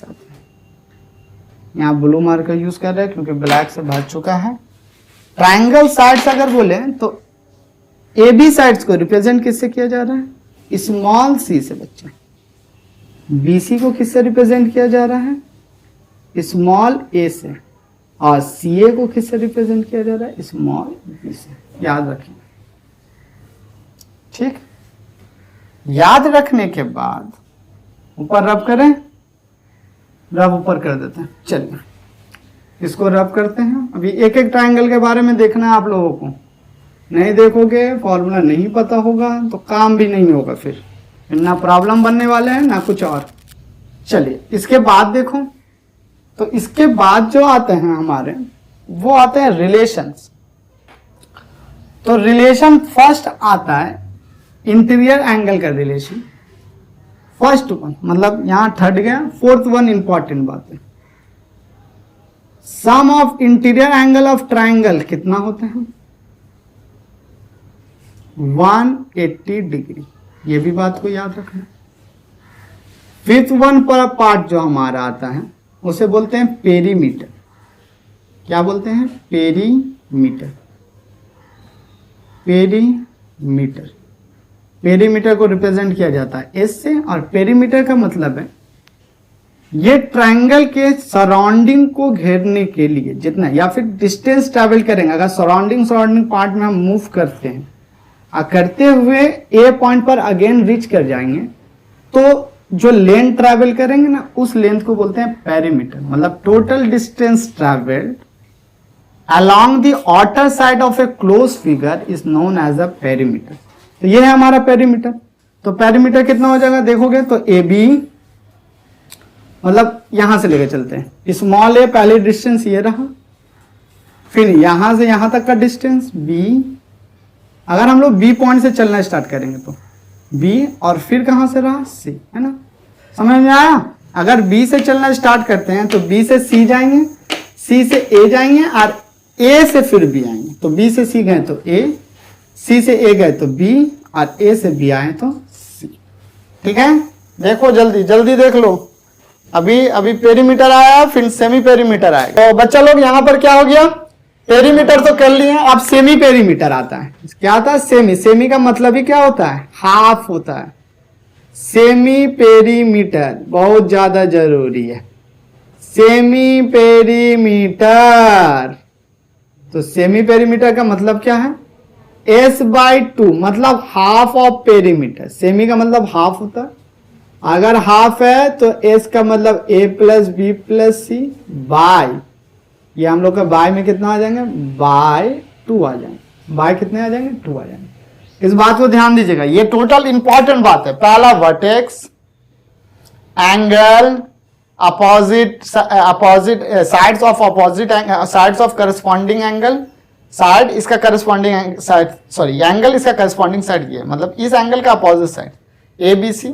आते हैं। यहाँ ब्लू मार्कर यूज कर रहे हैं क्योंकि ब्लैक से भर चुका है। ट्रायंगल साइड्स अगर बोले तो ए बी साइड्स को रिप्रेजेंट किससे किया जा रहा है, स्मॉल सी से बच्चे। बी सी को किससे रिप्रेजेंट किया जा रहा है, स्मॉल ए से। और सी ए को किससे रिप्रेजेंट किया जा रहा है, स्मॉल बी से। याद रखिए, ठीक। याद रखने के बाद ऊपर रब करें, रब ऊपर कर देते हैं। चलिए इसको रब करते हैं। अभी एक एक ट्रायंगल के बारे में देखना है आप लोगों को। नहीं देखोगे, फॉर्मूला नहीं पता होगा तो काम भी नहीं होगा, फिर ना प्रॉब्लम बनने वाले हैं ना कुछ और। चलिए इसके बाद देखो, तो इसके बाद जो आते हैं हमारे वो आते हैं रिलेशंस। तो रिलेशन फर्स्ट आता है इंटीरियर एंगल का रिलेशन, फर्स्ट वन, मतलब यहां थर्ड गया, फोर्थ वन इंपॉर्टेंट बात है। Sum of interior angle of triangle कितना होते हैं, 180 डिग्री। ये भी बात को याद रखना। फिफ्थ वन पर पार्ट जो हमारा आता है उसे बोलते हैं पेरीमीटर। क्या बोलते हैं, पेरीमीटर। पेरीमीटर को रिप्रेजेंट किया जाता है एस से। और पेरीमीटर का मतलब है ये ट्रायंगल के सराउंडिंग को घेरने के लिए जितना, या फिर डिस्टेंस ट्रैवल करेंगे। अगर सराउंडिंग पार्ट में हम मूव करते हैं और करते हुए ए पॉइंट पर अगेन रीच कर जाएंगे तो जो लेंथ ट्रैवल करेंगे ना, उस लेंथ को बोलते हैं पेरीमीटर। मतलब total distance travelled along the outer side of a closed figure is known as a perimeter। तो ये है हमारा पेरीमीटर। तो पेरीमीटर कितना हो जाएगा देखोगे तो ए बी, मतलब यहां से लेकर चलते हैं, स्मॉल ए पहले डिस्टेंस ये रहा, फिर यहां से यहां तक का डिस्टेंस बी। अगर हम लोग बी पॉइंट से चलना स्टार्ट करेंगे तो बी, और फिर कहां से रहा, सी, है ना। समझ में आया। अगर बी से चलना स्टार्ट करते हैं तो बी से सी जाएंगे, सी से ए जाएंगे, और ए से फिर बी आएंगे। तो बी से सी गए तो ए, सी से ए गए तो बी, और ए से बी आए तो सी। ठीक है, देखो जल्दी जल्दी देख लो। अभी पेरीमीटर आया, फिर सेमी पेरीमीटर आएगा। तो बच्चा लोग यहाँ पर क्या हो गया, पेरीमीटर तो कर लिए, अब सेमी पेरीमीटर आता है। क्या आता है, सेमी। सेमी का मतलब ही क्या होता है, हाफ होता है। सेमी पेरीमीटर बहुत ज्यादा जरूरी है, सेमी पेरीमीटर। तो सेमी पेरीमीटर का मतलब क्या है, S/2, मतलब हाफ ऑफ पेरीमीटर। सेमी का मतलब हाफ होता है। अगर हाफ है तो S का मतलब A plus B plus C by, ये हम लोग का बाय में कितना आ जाएंगे, बाय 2 आ जाएंगे। बाय कितने आ जाएंगे, 2 आ जाएंगे। इस बात को ध्यान दीजिएगा, ये टोटल इंपॉर्टेंट बात है। पहला vertex, angle, opposite sides of corresponding angle, side इसका करस्पॉन्डिंग साइड, सॉरी एंगल इसका करस्पॉन्डिंग साइड ये, मतलब इस एंगल का opposite side, A B C.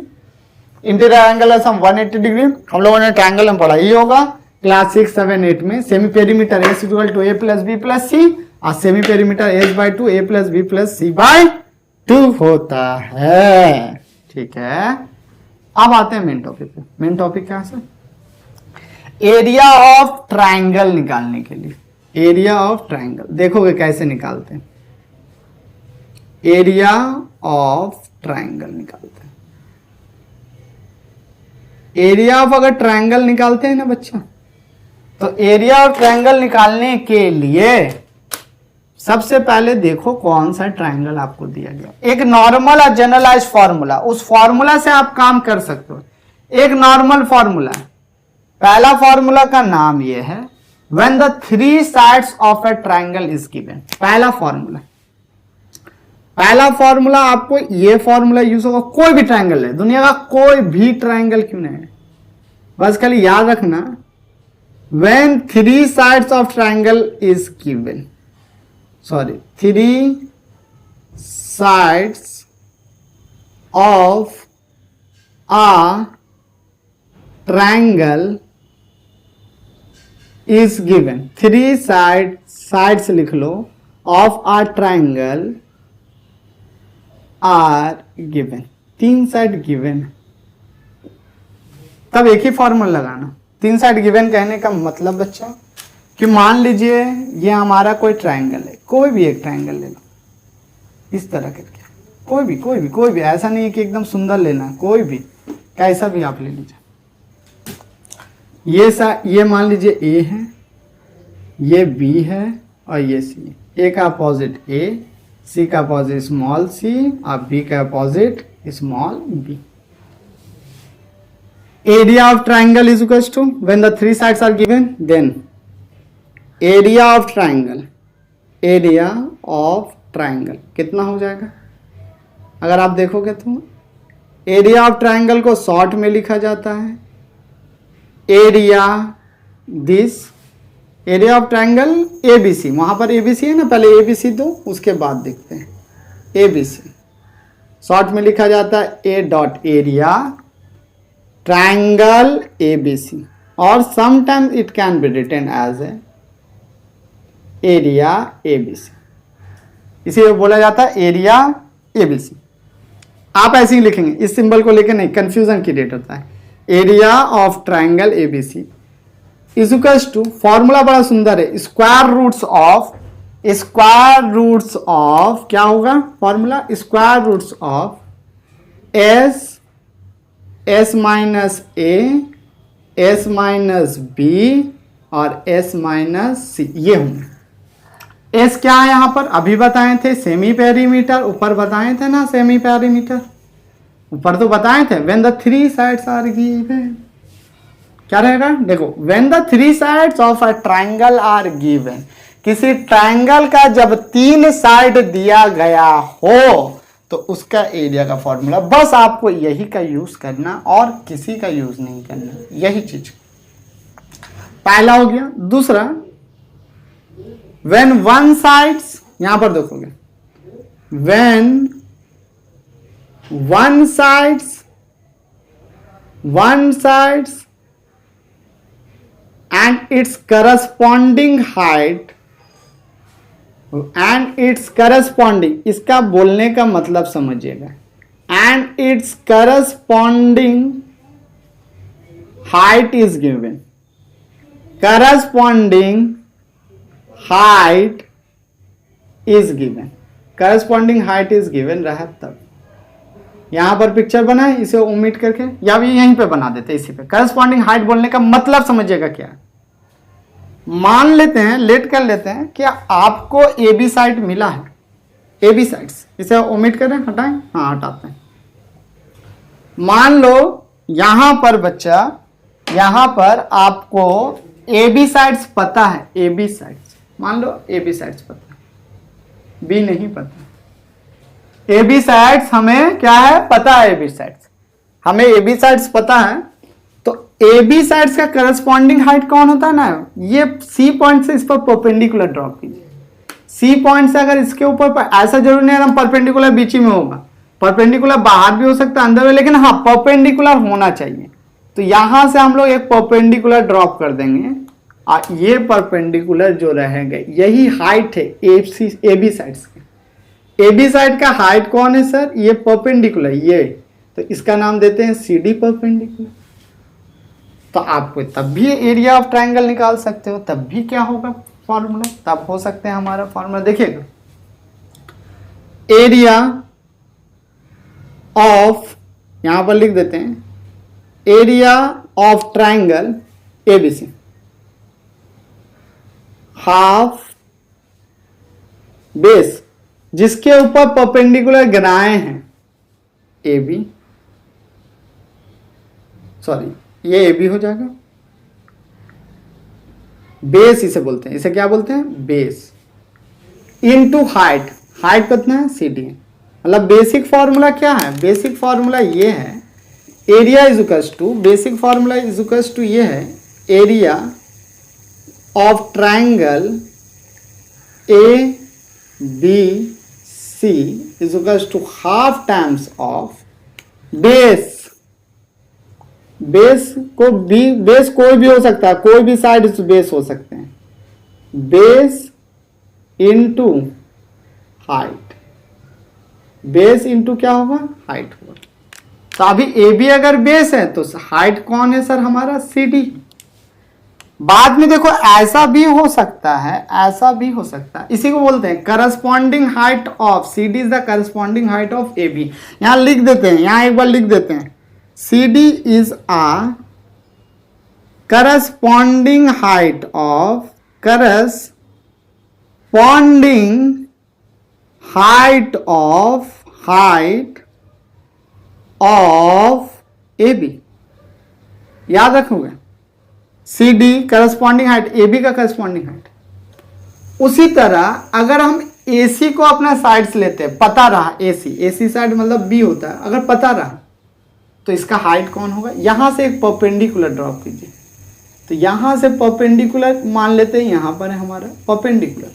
Interior angle है सम 180 डिग्री। हम लोगों ने ट्रायंगल में पढ़ा, ये होगा क्लास 6, 7, 8 में। Semi perimeter S = A plus B plus C, और semi perimeter S/2 A plus B plus C by 2 होता है। ठीक है, अब आते हैं मेन टॉपिक पे। मेन टॉपिक क्या है सर, एरिया ऑफ ट्रायंगल निकालने के लिए। एरिया ऑफ ट्राइंगल देखोगे कैसे निकालते हैं, एरिया ऑफ ट्राइंगल निकालते हैं। एरिया ऑफ अगर ट्राइंगल निकालते हैं ना बच्चा, तो एरिया ऑफ ट्राइंगल निकालने के लिए सबसे पहले देखो कौन सा ट्राइंगल आपको दिया गया। एक नॉर्मल और जनरलाइज फॉर्मूला, उस फॉर्मूला से आप काम कर सकते हो। एक नॉर्मल फॉर्मूला है, पहला फॉर्मूला का नाम यह है when the three sides of a triangle is given. पहला फॉर्मूला आपको ये फॉर्मूला यूज होगा, कोई भी ट्राइंगल है, दुनिया का कोई भी ट्राइंगल क्यों नहीं है, बस खाली याद रखना when three sides of triangle is given, sorry three sides of a triangle is given. Three sides लिख लो of a triangle are given, तीन साइड गिवन, तब एक ही फॉर्मूला लगाना। तीन साइड गिवन कहने का मतलब बच्चा कि मान लीजिए ये हमारा कोई ट्राइंगल है, कोई भी एक ट्राइंगल ले लो इस तरह करके, कोई भी ऐसा नहीं है कि एकदम सुंदर लेना, कोई भी कैसा भी आप ले लीजिए। ये मान लीजिए ए है, ये बी है और ये सी है। ए का अपोजिट ए, सी का अपोजिट स्मॉल सी और बी का opposite small B. Area of triangle is equal to when the three sides are given, then area of triangle कितना हो जाएगा। अगर आप देखोगे तो एरिया ऑफ ट्राइंगल को शॉर्ट में लिखा जाता है एरिया ऑफ ट्राइंगल एबीसी। वहां पर एबीसी है ना, पहले एबीसी दो उसके बाद देखते हैं एबीसी। शॉर्ट में लिखा जाता है A dot area triangle ABC, और sometimes it can be written as a area ABC, इसे बोला जाता है एरिया एबीसी। आप ऐसे ही लिखेंगे, इस सिंबल को लेकर नहीं, कंफ्यूजन क्रिएट होता है। Area of triangle ABC is equals to, formula बड़ा सुंदर है, स्क्वायर रूट्स ऑफ क्या होगा formula, square roots of S minus A, S minus B और एस माइनस सी। ये होंगे। एस क्या है यहां पर, अभी बताए थे सेमी पेरीमीटर, ऊपर बताए थे ना सेमी पेरीमीटर, ऊपर तो बताए थे when the three sides are given. क्या रहेगा देखो, when the three sides of a triangle are given, किसी ट्राइंगल का जब तीन साइड दिया गया हो तो उसका एरिया का फॉर्मूला, बस आपको यही का यूज करना और किसी का यूज नहीं करना, यही चीज पहला हो गया। दूसरा, व्हेन वन साइड्स, यहां पर देखोगे when one sides and its corresponding height and its corresponding, इसका बोलने का मतलब समझिएगा, and its corresponding height is given, corresponding height is given रहा। तब यहां पर पिक्चर बनाए, इसे ओमिट करके या भी यहीं पे बना देते, इसी पे। करस्पॉन्डिंग हाइट बोलने का मतलब समझिएगा क्या, मान लेते हैं, लेट कर लेते हैं कि आपको ए बी साइड मिला है, ए बी साइड्स, इसे ओमिट करें, हटाएं, हाँ हटाते हैं। मान लो यहां पर बच्चा, यहां पर आपको ए बी साइड्स पता है, ए बी साइड्स मान लो ए बी साइड्स पता है, बी नहीं पता। ए बी साइड्स हमें क्या है पता है, ए बी साइड्स हमें ए बी साइड्स पता है, तो ए बी साइड्स का करस्पॉन्डिंग हाइट कौन होता है ना, ये सी पॉइंट से इस पर परपेंडिकुलर ड्रॉप कीजिए। सी पॉइंट से अगर इसके ऊपर, ऐसा जरूरी नहीं है परपेंडिकुलर बीच ही में होगा, परपेंडिकुलर बाहर भी हो सकता है अंदर में, लेकिन हाँ परपेंडिकुलर होना चाहिए। तो यहां से हम लोग एक परपेंडिकुलर ड्रॉप कर देंगे और ये परपेंडिकुलर जो रहेगा यही हाइट है ए बी साइड्स की। ए बी साइड का हाइट कौन है सर, ये परपेंडिकुलर, ये, तो इसका नाम देते हैं सी डी परपेंडिकुलर। तो आपको तब भी एरिया ऑफ ट्राइंगल निकाल सकते हो, तब भी क्या होगा फॉर्मूला, तब हो सकते हैं हमारा फॉर्मूला। देखिएगा, एरिया ऑफ, यहां पर लिख देते हैं, area of triangle ABC, half base जिसके ऊपर परपेंडिकुलर गिराए हैं ए बी, सॉरी ये ए बी हो जाएगा, बेस इसे बोलते हैं, इसे क्या बोलते हैं, बेस, इनटू हाइट, हाइट कितना है, सी डी। मतलब बेसिक फॉर्मूला क्या है, बेसिक फॉर्मूला ये है, area is equals to, basic formula is equals to ये है, area of triangle A B C is equals to half times of base, base को भी, बेस कोई भी हो सकता है, कोई भी साइड बेस हो सकते हैं, base into height, base into क्या होगा, हाइट होगा। तो अभी ए बी अगर बेस है तो हाइट कौन है सर, हमारा सी डी। बाद में देखो ऐसा भी हो सकता है, ऐसा भी हो सकता है, इसी को बोलते हैं corresponding height of C D is the corresponding height of A B. यहां लिख देते हैं, यहां एक बार लिख देते हैं, CD is a corresponding height of, corresponding height of AB। याद रखोगे, CD करस्पॉन्डिंग हाइट, AB का करस्पॉन्डिंग हाइट। उसी तरह अगर हम AC को अपना साइड्स लेते हैं, पता रहा AC साइड मतलब B होता है, अगर पता रहा तो इसका हाइट कौन होगा, यहां से एक परपेंडिकुलर ड्रॉप कीजिए, तो यहां से परपेंडिकुलर मान लेते हैं, यहां पर है हमारा परपेंडिकुलर,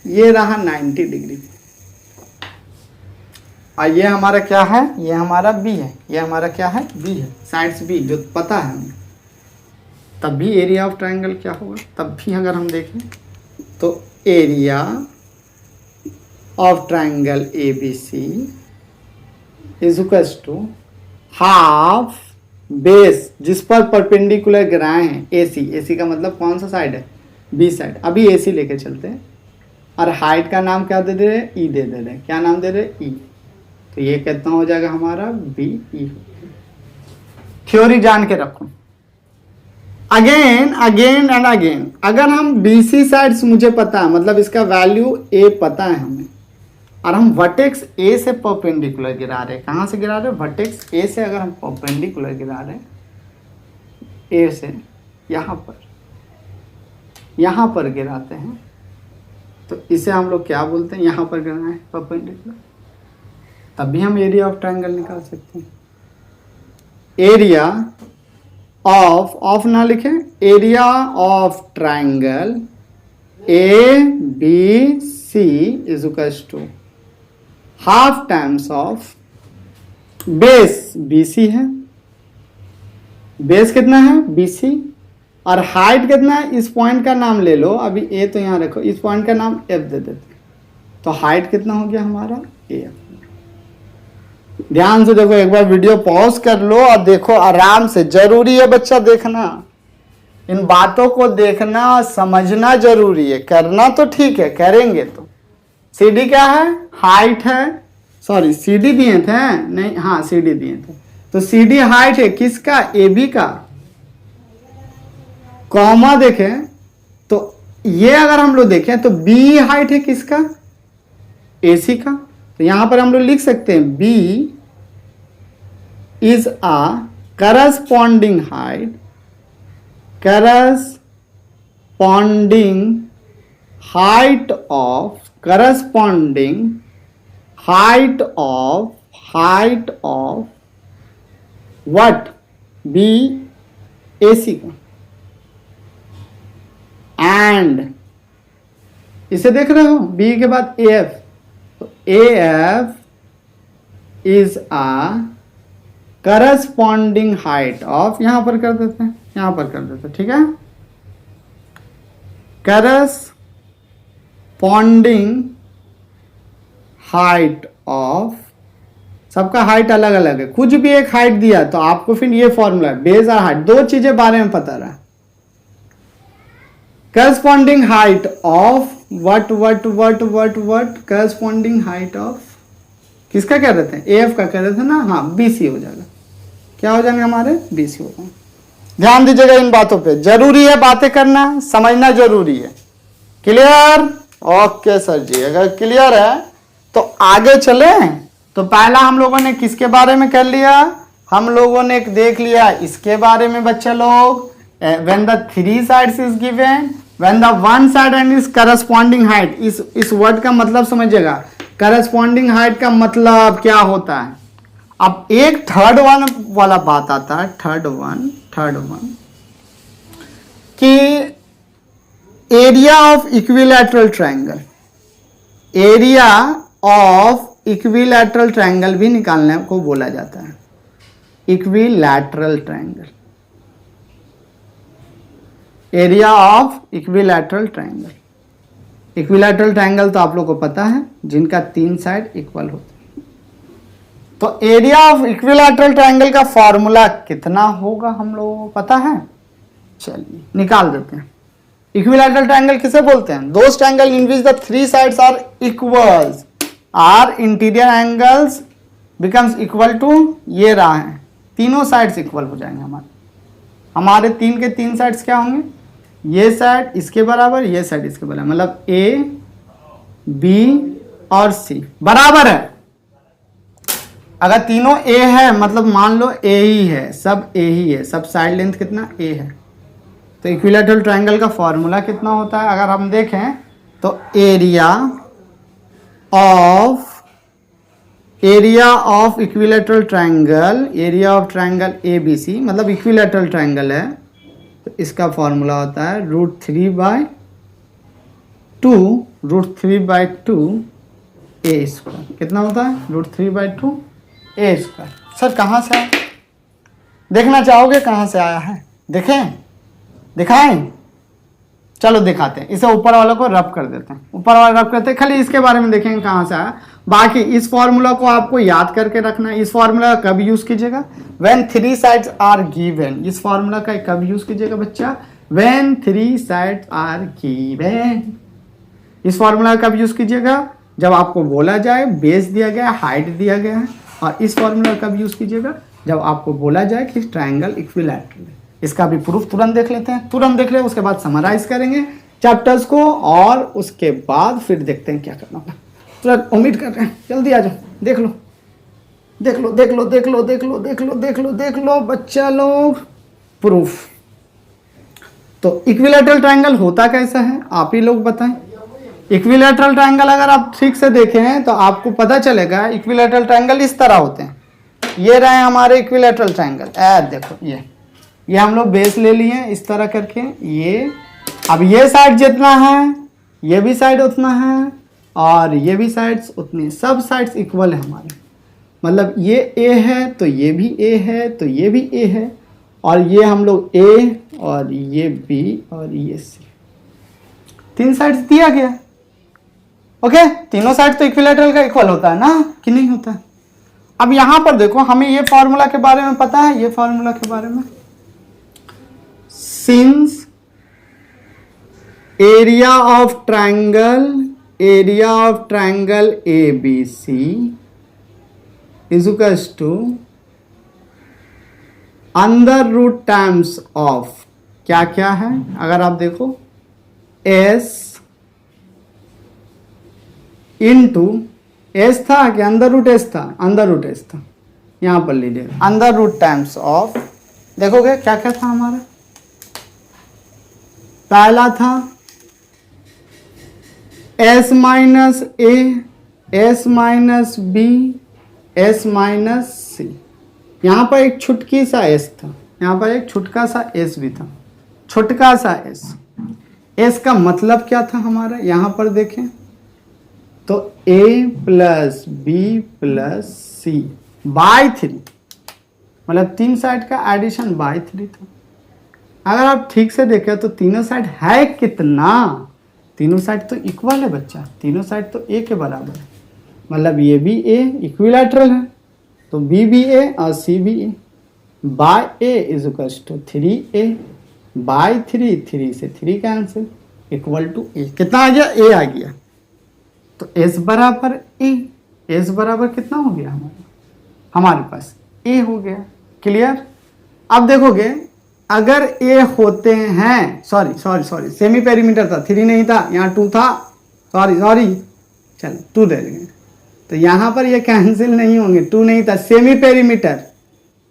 ये रहा 90 डिग्री, और ये हमारा क्या है, ये हमारा बी है, ये हमारा क्या है, बी है, साइड्स बी जो पता है हमें, तब भी एरिया ऑफ ट्राइंगल क्या होगा, तब भी अगर हम देखें तो area of triangle A B C is equals to half base जिस पर परपेंडिकुलर गिराए हैं एसी, एसी का मतलब कौन सा साइड है, बी साइड, अभी एसी लेके चलते हैं, और हाइट का नाम क्या दे रहे हैं, ई दे रहे हैं, क्या नाम दे रहे हैं, ई, तो ये कितना हो जाएगा हमारा बी ई। थ्योरी जान के रखो, अगेन एंड अगेन, अगर हम बीसी साइड्स मुझे पता है, मतलब इसका वैल्यू ए पता है हमें, और हम वर्टेक्स ए से परपेंडिकुलर गिरा रहे हैं, कहाँ से गिरा रहे हैं, वर्टेक्स ए से अगर हम परपेंडिकुलर गिरा रहे हैं, ए से यहाँ पर गिराते हैं, तो इसे हम लोग क्या बोलते हैं, यहाँ पर गिराना है परपेंडिकुलर, तब भी हम एरिया ऑफ ट्राइंगल निकाल सकते हैं। एरिया ऑफ ना लिखें, area of triangle A B C is equals to half times of base, BC है, बेस कितना है BC, और हाइट कितना है, इस पॉइंट का नाम ले लो, अभी ए तो यहाँ रखो, इस पॉइंट का नाम F दे देते, तो हाइट कितना हो गया हमारा AF। ध्यान से देखो, एक बार वीडियो पॉज कर लो और देखो आराम से, जरूरी है बच्चा देखना, इन बातों को देखना समझना जरूरी है, करना तो ठीक है, करेंगे तो। CD क्या है, हाइट है, सॉरी CD दिए थे नहीं, हाँ CD दिए थे, तो CD हाइट है किसका, AB का, कॉमा देखें तो ये अगर हम लोग देखें तो B हाइट है किसका, AC का, तो यहां पर हम लोग लिख सकते हैं B is a corresponding height, corresponding height of what, B AC का, एंड इसे देख रहे हो B के बाद AF, तो AF is a corresponding height of, यहां पर कर देते हैं, यहां पर कर देते हैं, ठीक है, करस्पॉन्डिंग हाइट ऑफ, सबका हाइट अलग अलग है, कुछ भी एक हाइट दिया तो आपको फिर ये फॉर्मूला बेस और हाइट, दो चीजें बारे में पता रहा, corresponding height of what corresponding height of किसका कह रहे थे, एफ का कह रहे थे ना, हाँ बीसी हो जाएगा। क्या हो जाएंगे हमारे, बीसी हो जाएंगे। ध्यान दीजिएगा इन बातों पे, जरूरी है बातें करना, समझना जरूरी है। क्लियर? ओके सर जी, अगर क्लियर है तो आगे चले। तो पहला हम लोगों ने किसके बारे में कर लिया, हम लोगों ने एक देख लिया इसके बारे में बच्चे लोग, when the three sides is given, when the one side and is corresponding height, इस वर्ड का मतलब समझिएगा, corresponding height का मतलब क्या होता है। अब एक थर्ड वन वाला बात आता है, थर्ड वन कि area of equilateral triangle, area of equilateral triangle भी निकालने को बोला जाता है, equilateral triangle, area of equilateral triangle. Equilateral triangle तो आप लोग को पता है, जिनका तीन साइड इक्वल होते हैं। तो एरिया ऑफ इक्विलैटरल ट्रायंगल का फॉर्मूला कितना होगा हम लोगों को पता है, चलिए निकाल देते हैं। इक्विलैटरल ट्रायंगल किसे बोलते हैं, those triangle in which the three sides are equals, are interior angles becomes equal to, ये रहा है, तीनों साइड्स इक्वल हो जाएंगे हमारे तीन के तीन साइड्स क्या होंगे, ये साइड इसके बराबर, ये साइड इसके बराबर, मतलब ए बी और सी बराबर है। अगर तीनों ए है मतलब मान लो ए ही है, सब ए ही है, सब साइड लेंथ कितना ए है। तो इक्विलैटरल ट्रायंगल का फॉर्मूला कितना होता है, अगर हम देखें तो area of equilateral triangle, area of triangle A B C, मतलब इक्विलैटरल ट्रायंगल है, तो इसका फॉर्मूला होता है √3/2 ए स्क्वायर। कितना होता है, √3/2 ए स्क्वायर। सर कहाँ से आया, देखना चाहोगे कहाँ से आया है, दिखाएं, चलो दिखाते हैं। इसे ऊपर वालों को रब कर देते हैं, ऊपर वाला रब करते हैं, खाली इसके बारे में देखेंगे कहाँ से आया। बाकी इस फॉर्मूला को आपको याद करके रखना है। इस फॉर्मूला का कब यूज कीजिएगा, when three sides are given. इस फॉर्मूला का कब यूज कीजिएगा बच्चा, when three sides are given. इस फॉर्मूला का कब यूज कीजिएगा, जब आपको बोला जाए बेस दिया गया है, हाइट दिया गया है। और इस फॉर्मूला कब यूज कीजिएगा, जब आपको बोला जाए कि ट्रायंगल इक्विलैटरल है। इसका भी प्रूफ तुरंत देख लेते हैं, तुरंत देख ले, उसके बाद समराइज करेंगे चैप्टर्स को और उसके बाद फिर देखते हैं क्या करना होगा। तुरंत उम्मीद कर रहे हैं, जल्दी आ जाओ, देख लो बच्चा लोग प्रूफ। तो इक्विलैटरल ट्रायंगल होता कैसा है आप ही लोग बताएं। इक्विलैटरल ट्रायंगल अगर आप ठीक से देखें तो आपको पता चलेगा इक्विलैटरल ट्रायंगल इस तरह होते हैं। ये रहे हमारे इक्विलैटरल ट्रायंगल, देखो ये हम लोग बेस ले लिए इस तरह करके। ये अब ये साइड जितना है ये भी साइड उतना है और ये भी साइड्स उतनी, सब साइड्स इक्वल है हमारे। मतलब ये ए है तो ये भी ए है तो ये भी ए है, और ये हम लोग ए और ये बी और ये सी, तीन साइड्स दिया गया। ओके, तीनों साइड तो इक्विलैटरल का इक्वल होता है ना, कि नहीं होता है। अब यहां पर देखो, हमें ये फॉर्मूला के बारे में पता है, ये फॉर्मूला के बारे में, since area of triangle A B C is equals to under root times of क्या क्या है, अगर आप देखो एस इंटू एस था कि अंडर रूट एस था, अंडर रूट एस था, यहां पर लीजिए अंडर रूट टाइम्स ऑफ। देखोगे क्या क्या था हमारा, पहला था S minus A, S minus B, S minus C. यहां पर एक छुटकी सा एस था, यहां पर एक छुटका सा एस भी था, छुटका सा एस। एस का मतलब क्या था हमारा, यहां पर देखें तो a plus B plus C by 3, मतलब तीन साइड का एडिशन बाई 3 था। अगर आप ठीक से देखें तो तीनों साइड है कितना, तीनों साइड तो इक्वल है बच्चा, तीनों साइड तो a के बराबर है। मतलब ये भी a इक्विलैटरल है तो b भी a और c भी a, by a is equal to 3a by 3, 3 से 3 कैंसिल, इक्वल टू ए। कितना आ गया? ए आ गया। तो एस बराबर ए, एस बराबर कितना हो गया हमारे पास? ए हो गया। क्लियर? अब देखोगे अगर ए होते हैं, सॉरी सेमी पेरीमीटर था, 3 नहीं था, यहाँ 2 था, सॉरी चल 2 दे देंगे, तो यहाँ पर ये कैंसिल नहीं होंगे, 2 नहीं था, सेमी पेरीमीटर,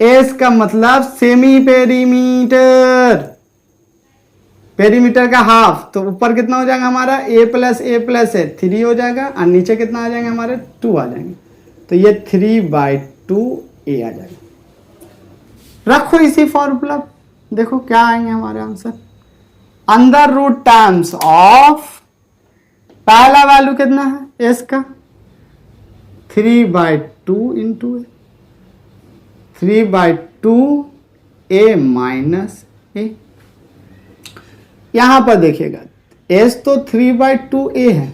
एस का मतलब सेमी पेरीमीटर, पेरीमीटर का हाफ, तो ऊपर कितना हो जाएगा हमारा? ए प्लस है 3 हो जाएगा, और नीचे कितना आ जाएंगे हमारे? 2 आ जाएंगे, तो ये 3/2 ए आ जाएगा। रखो इसी फॉर्मूला, देखो क्या आएंगे हमारे answer. Under root times of, पहला वैल्यू कितना है एस का? 3/2 इंटू ए, 3/2 ए माइनस ए। यहां पर देखिएगा एस तो 3/2 ए है,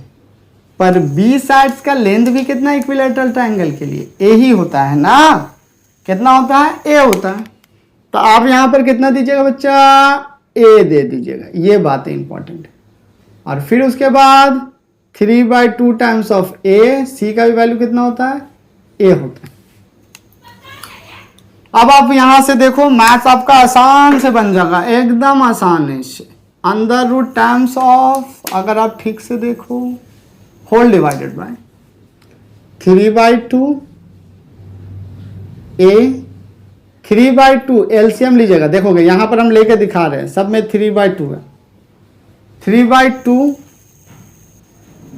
पर बी साइड्स का लेंथ भी कितना इक्विलैटरल ट्रायंगल के लिए? ए ही होता है ना। कितना होता है? ए होता है। तो आप यहां पर कितना दीजिएगा बच्चा? ए दे दीजिएगा, ये बात इंपॉर्टेंट है। और फिर उसके बाद 3/2 टाइम्स ऑफ ए, सी का भी वैल्यू कितना होता है? ए होता है। अब आप यहां से देखो, मैथ्स आपका आसान से बन जाएगा, एकदम आसान है इससे। अंडर रूट टाइम्स ऑफ, अगर आप ठीक से देखो, whole divided by 3/2 A, 3/2 LCM लीजिएगा, देखोगे यहां पर हम लेके दिखा रहे हैं, सब में 3/2 है। 3/2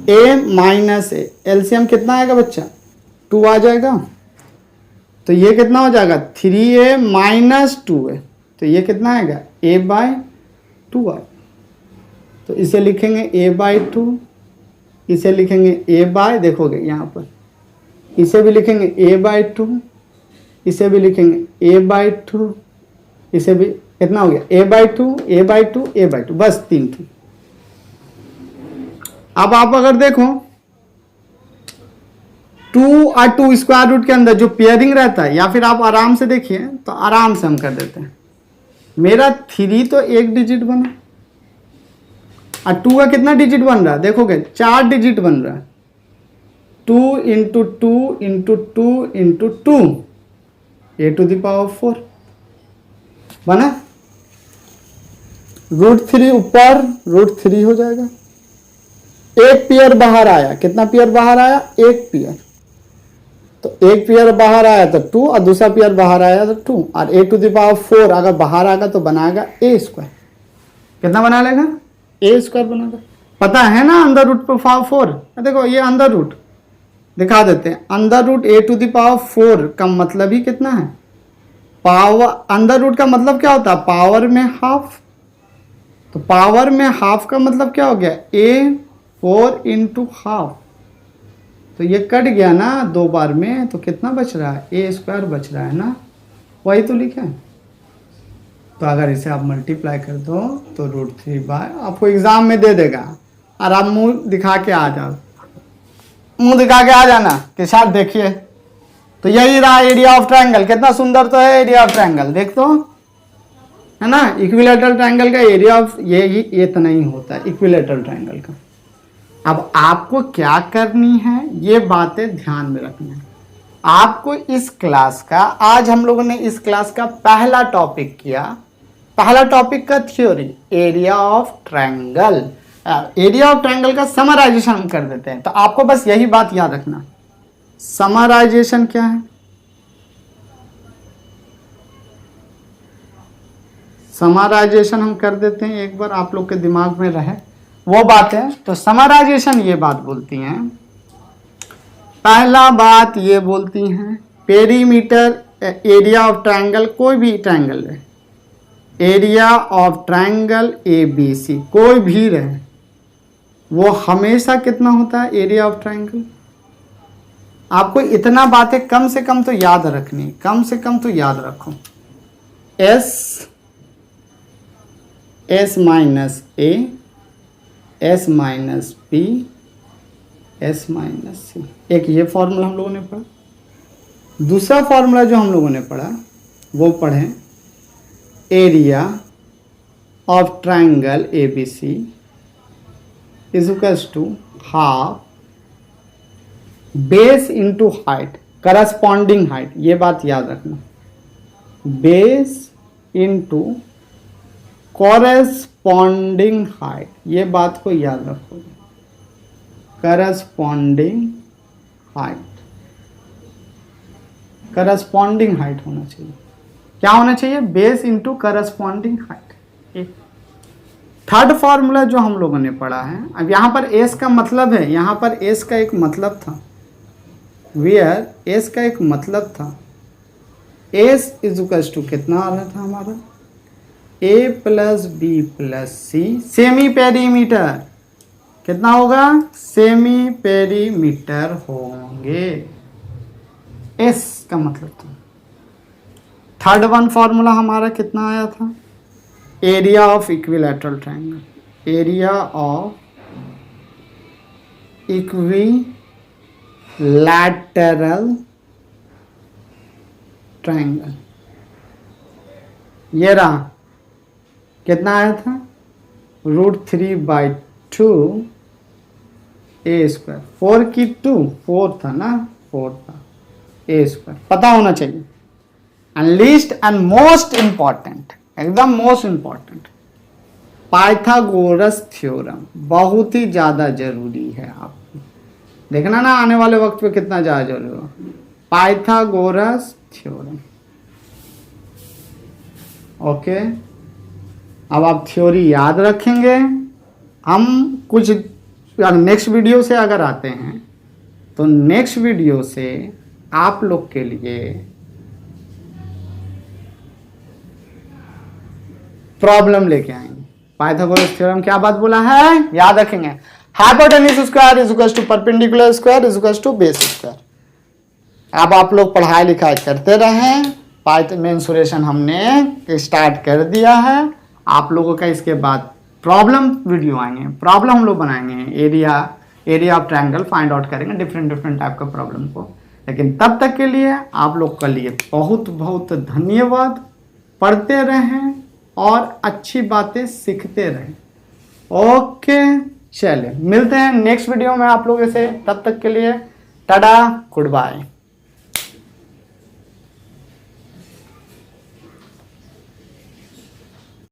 ए माइनस ए, एलसीएम कितना आएगा बच्चा? 2 आ जाएगा। तो ये कितना हो जाएगा? 3a माइनस 2a, तो ये कितना आएगा? a/2 आएगा। तो इसे लिखेंगे a/2, इसे लिखेंगे देखोगे यहाँ पर, इसे भी लिखेंगे a/2, इसे भी लिखेंगे a/2, इसे भी कितना हो गया? a/2, बस 3 थी। अब आप अगर देखो 2 और 2 स्क्वायर रूट के अंदर जो पेयरिंग रहता है, या फिर आप आराम से देखिए, तो आराम से हम कर देते हैं। मेरा 3 तो 1 डिजिट बना, और 2 का कितना डिजिट बन रहा है? देखोगे 4 डिजिट बन रहा है। 2 इंटू 2 इंटू 2 इंटू 2, a⁴ बना। √3 ऊपर, √3 हो जाएगा। एक पेयर बाहर आया, कितना पेयर बाहर आया? 1 पेयर। तो एक पेयर बाहर आया तो 2, और दूसरा पेयर बाहर आया तो 2, और a⁴ अगर बाहर आएगा तो बनाएगा a²। कितना बना लेगा? a² बनाएगा। पता है ना अंडर रूट पर 4? देखो ये अंडर रूट दिखा देते हैं। अंडर रूट a⁴ का मतलब ही कितना है? पावर। अंडर रूट का मतलब क्या होता है? पावर में हाफ। तो पावर में हाफ का मतलब क्या हो गया? a4 into half. तो ये कट गया ना 2 बार में, तो कितना बच रहा है? a² बच रहा है ना, वही तो लिखा है। तो अगर इसे आप मल्टीप्लाई कर दो तो √3 आपको एग्जाम में दे देगा, और आप मुंह दिखा के आ जाओ, मुंह दिखा के आ जाना कि शायद देखिए। तो यही रहा एरिया ऑफ ट्रायंगल। कितना सुंदर तो है एरिया ऑफ ट्रायंगल, देख तो, है ना। इक्विलैटरल ट्रायंगल का एरिया ऑफ ये इतना ही होता है इक्विलैटरल ट्रायंगल का। अब आपको क्या करनी है, ये बातें ध्यान में रखनी है आपको। इस क्लास का, आज हम लोगों ने इस क्लास का पहला टॉपिक किया, पहला टॉपिक का theory, area of triangle. Area of triangle का समराइजेशन हम कर देते हैं। तो आपको बस यही बात याद रखना, समराइजेशन क्या है? समराइजेशन हम कर देते हैं, एक बार आप लोग के दिमाग में रहे वो बात है। तो समराइजेशन ये बात बोलती हैं, पहला बात ये बोलती हैं, पेरीमीटर एरिया ऑफ ट्रायंगल, कोई भी ट्रायंगल है, एरिया ऑफ ट्रायंगल ABC कोई भी रहे, वो हमेशा कितना होता है? Area of triangle. आपको इतना बातें कम से कम तो याद रखनी, कम से कम तो याद रखो। S minus A, S minus B, S minus C। एक ये फॉर्मूला हम लोगों ने पढ़ा। दूसरा फॉर्मूला जो हम लोगों ने पढ़ा वो पढ़ें, area of triangle ABC is equals to half base into height, corresponding height, ये बात याद रखना, बेस इंटू कॉरेस्पॉन्डिंग हाइट, ये बात को याद रखो, करस्पॉन्डिंग हाइट, करस्पॉन्डिंग हाइट होना चाहिए। क्या होना चाहिए? Base into corresponding height. Third formula जो हम लोगों ने पढ़ा है, अब यहां पर एस का मतलब है, यहां पर एस का एक मतलब था, वेयर एस का एक मतलब था, एस इज इक्वल टू कितना आ रहा था हमारा, ए प्लस बी प्लस सी, सेमी पेरीमीटर, कितना होगा? सेमी पेरीमीटर होंगे, एस का मतलब था। थर्ड वन फॉर्मूला हमारा कितना आया था? Area of equilateral triangle, area of equilateral triangle, ये रहा, कितना आया था? √3/2 ए स्क्वायर, 4 की 2, 4 था ना, 4 था, ए स्क्वायर पता होना चाहिए। And least and most important, एकदम मोस्ट इंपॉर्टेंट, पाइथागोरस थ्योरम, बहुत ही ज्यादा जरूरी है। आपको देखना ना आने वाले वक्त पे कितना ज्यादा जरूरी हो, पाइथागोरस थ्योरम। ओके, अब आप थ्योरी याद रखेंगे। हम कुछ नेक्स्ट वीडियो से अगर आते हैं तो नेक्स्ट वीडियो से आप लोग के लिए प्रॉब्लम लेके आएंगे। पाइथागोरस थ्योरम क्या बात बोला है, याद रखेंगे, hypotenuse square is equal to perpendicular square is equal to base square. अब आप लोग पढ़ाई लिखाई करते रहें, पाइथ मेंसुरेशन हमने स्टार्ट कर दिया है। आप लोगों का इसके बाद प्रॉब्लम वीडियो आएंगे, प्रॉब्लम हम लोग बनाएंगे, area of triangle find out करेंगे, डिफरेंट टाइप का प्रॉब्लम को। लेकिन तब तक के लिए आप लोग के लिए बहुत बहुत धन्यवाद। पढ़ते रहें और अच्छी बातें सीखते रहें। ओके, चलिए मिलते हैं नेक्स्ट वीडियो में आप लोगों से, तब तक के लिए टाटा, गुड बाय।